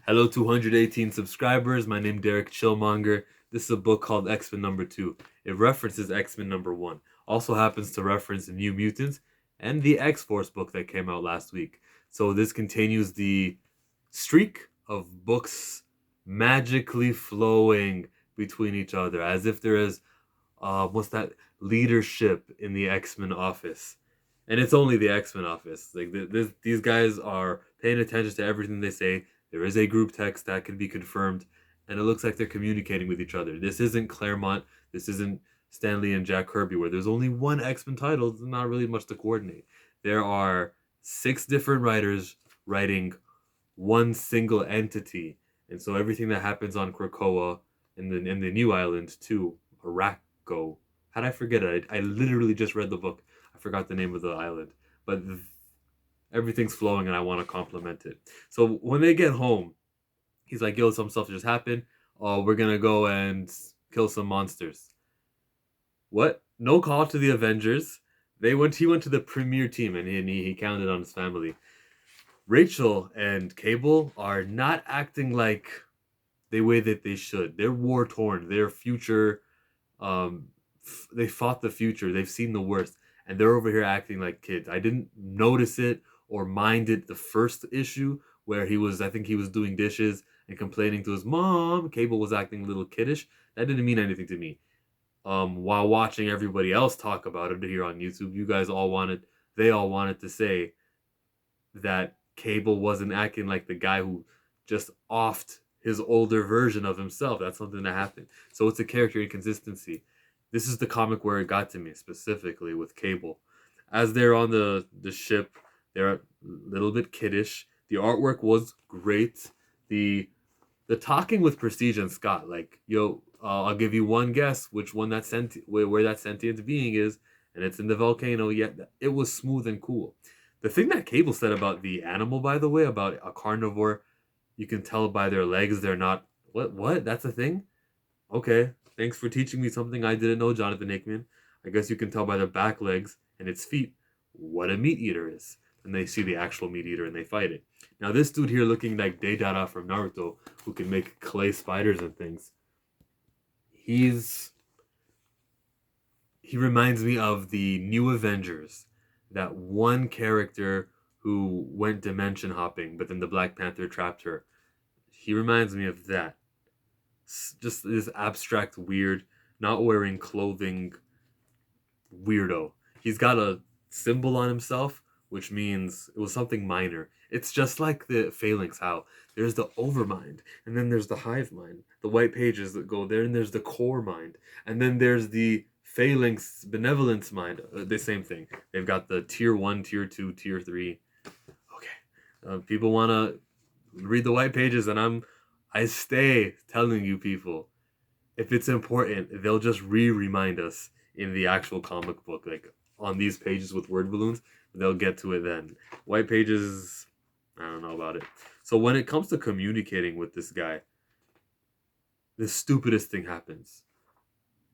Hello, 218 subscribers. My name is Derek Chillmonger. This is a book called X-Men number 2. It references X-Men number 1. Also happens to reference the New Mutants and the X-Force book that came out last week. So this continues the streak of books magically flowing between each other as if there is what's that leadership in the X-Men office. And it's only the X-Men office. Like these guys are paying attention to everything they say. There is a group text that can be confirmed, and it looks like they're communicating with each other. This isn't Claremont. This isn't Stanley and Jack Kirby, where there's only one X-Men title. There's not really much to coordinate. There are 6 different writers writing one single entity, and so everything that happens on Krakoa in the new island too, Araco. How'd I forget it? I literally just read the book. I forgot the name of the island, but everything's flowing, and I want to compliment it. So when they get home, he's like, "Yo, some stuff just happened. Oh, we're gonna go and kill some monsters." What? No call to the Avengers. They went. He went to the premier team, and he counted on his family. Rachel and Cable are not acting like the way that they should. They're war torn. Their future, they fought the future. They've seen the worst, and they're over here acting like kids. I didn't notice it or mind it the first issue where he was. I think he was doing dishes and complaining to his mom. Cable was acting a little kiddish. That didn't mean anything to me. While watching everybody else talk about it here on YouTube, they all wanted to say that Cable wasn't acting like the guy who just offed his older version of himself. That's something that happened. So it's a character inconsistency. This is the comic where it got to me specifically with Cable. As they're on the ship, they're a little bit kiddish. The artwork was great. The talking with Prestige and Scott, like, yo, I'll give you one guess which one where that sentient being is, and it's in the volcano. Yet it was smooth and cool. The thing that Cable said about the animal, by the way, about a carnivore, you can tell by their legs they're not. What? That's a thing? Okay. Thanks for teaching me something I didn't know, Jonathan Hickman. I guess you can tell by their back legs and its feet what a meat eater is. And they see the actual meat eater and they fight it. Now, this dude here looking like Deidara from Naruto, who can make clay spiders and things, he reminds me of the New Avengers, that one character who went dimension hopping, but then the Black Panther trapped her. He reminds me of that. Just this abstract, weird, not wearing clothing weirdo. He's got a symbol on himself, which means it was something minor. It's just like the Phalanx, how there's the overmind, and then there's the hive mind, the white pages that go there, and there's the core mind, and then there's the Phalanx benevolence mind. The same thing. They've got the tier 1, tier 2, tier 3. Okay. People want to read the white pages, and I stay telling you people, if it's important, they'll just remind us in the actual comic book, like on these pages with word balloons. They'll get to it then. White pages, I don't know about it. So when it comes to communicating with this guy, the stupidest thing happens.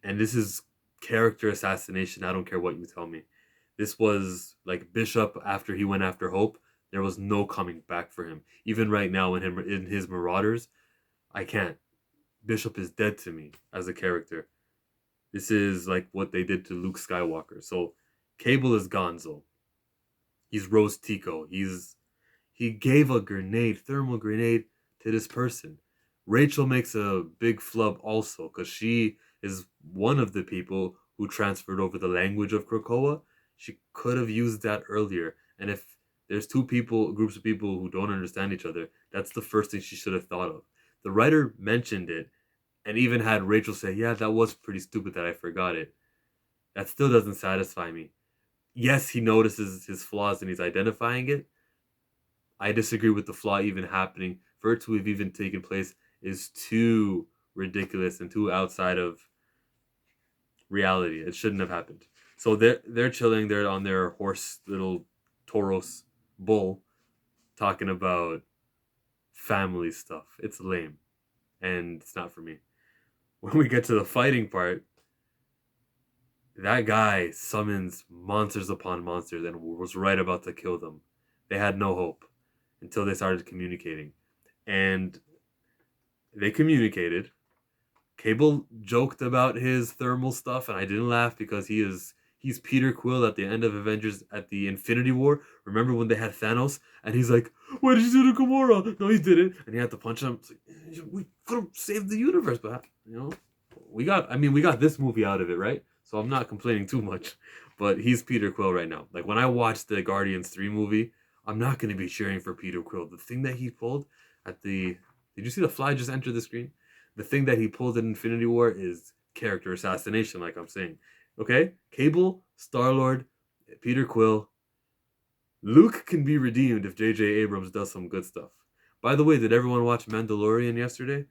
And this is character assassination. I don't care what you tell me. This was like Bishop after he went after Hope. There was no coming back for him. Even right now in his Marauders, I can't. Bishop is dead to me as a character. This is like what they did to Luke Skywalker. So Cable is Gonzo. He's Rose Tico. He gave a grenade, thermal grenade, to this person. Rachel makes a big flub also, because she is one of the people who transferred over the language of Krakoa. She could have used that earlier. And if there's groups of people who don't understand each other, that's the first thing she should have thought of. The writer mentioned it and even had Rachel say, yeah, that was pretty stupid that I forgot it. That still doesn't satisfy me. Yes, he notices his flaws and he's identifying it. I disagree with the flaw even happening. For it to have even taken place is too ridiculous and too outside of reality. It shouldn't have happened. So they're chilling. They're on their horse, little Tauros bull, talking about family stuff. It's lame, and it's not for me. When we get to the fighting part, that guy summons monsters upon monsters and was right about to kill them. They had no hope until they started communicating. and they communicated. Cable joked about his thermal stuff, and I didn't laugh because he's Peter Quill at the end of Avengers at the Infinity War. Remember when they had Thanos, and he's like, "What did you do to Gamora?" No, he didn't, and he had to punch him. It's like, we could have saved the universe, but we got this movie out of it, right? So I'm not complaining too much. But he's Peter Quill right now. Like when I watched the Guardians 3 movie, I'm not gonna be cheering for Peter Quill. The thing that he pulled at the did you see the fly just enter the screen? The thing that he pulled in Infinity War is character assassination, like I'm saying. Okay? Cable, Star-Lord, Peter Quill. Luke can be redeemed if J.J. Abrams does some good stuff. By the way, did everyone watch Mandalorian yesterday?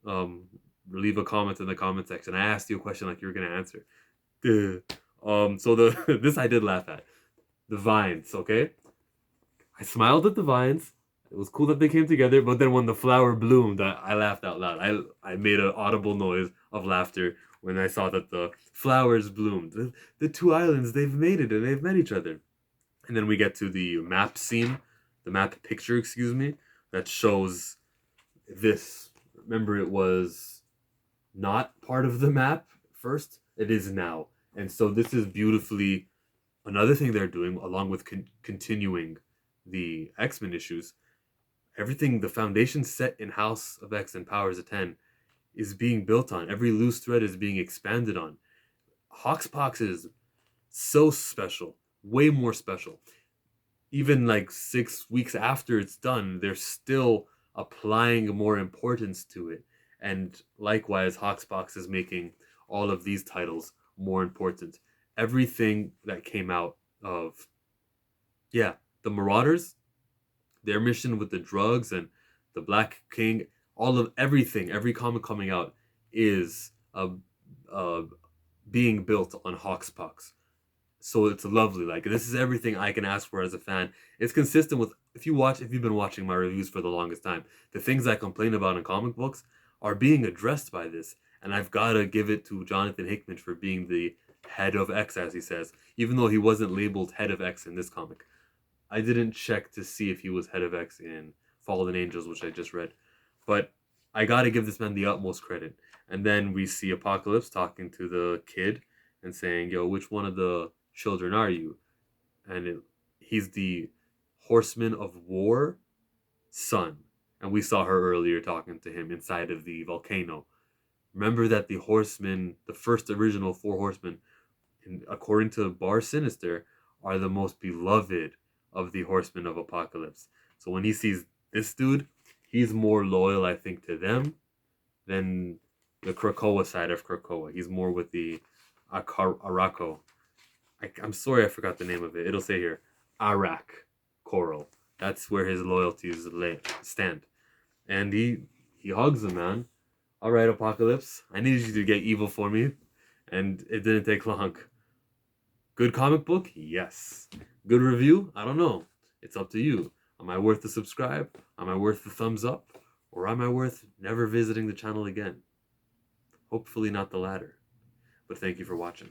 Leave a comment in the comment section. I asked you a question like you were gonna answer. So the this I did laugh at. The vines, okay? I smiled at the vines. It was cool that they came together, but then when the flower bloomed, I laughed out loud. I made an audible noise of laughter when I saw that the flowers bloomed. The two islands, they've mated and they've met each other. And then we get to the map scene, the map picture, excuse me, that shows this. Remember, it was not part of the map first. It is now. And so this is beautifully another thing they're doing, along with continuing the X-Men issues. Everything, the foundation set in House of X and Powers of 10 is being built on. Every loose thread is being expanded on. Hoxpox is so special, way more special. Even like 6 weeks after it's done, they're still applying more importance to it. And likewise, Hoxpox is making all of these titles more important. Everything that came out of, the Marauders, their mission with the drugs and the Black King, all of everything, every comic coming out is being built on Hoxpox. So it's lovely. Like this is everything I can ask for as a fan. It's consistent with if you've been watching my reviews for the longest time, the things I complain about in comic books are being addressed by this. And I've gotta give it to Jonathan Hickman for being the head of X, as he says, even though he wasn't labeled head of X in this comic. I didn't check to see if he was head of X in Fallen Angels, which I just read. But I gotta give this man the utmost credit. And then we see Apocalypse talking to the kid and saying, "Yo, which one of the children are you?" And he's the Horseman of War son. And we saw her earlier talking to him inside of the volcano. Remember that the horsemen, the first original four horsemen, according to Bar Sinister, are the most beloved of the Horsemen of Apocalypse. So when he sees this dude, he's more loyal, I think, to them than the Krakoa side of Krakoa. He's more with the Araco. I'm sorry I forgot the name of it. It'll say here, Arak Coral. That's where his loyalties stand. And he hugs him, man. All right, Apocalypse, I needed you to get evil for me, and it didn't take long. Good comic book? Yes. Good review? I don't know. It's up to you. Am I worth the subscribe? Am I worth the thumbs up? Or am I worth never visiting the channel again? Hopefully not the latter. But thank you for watching.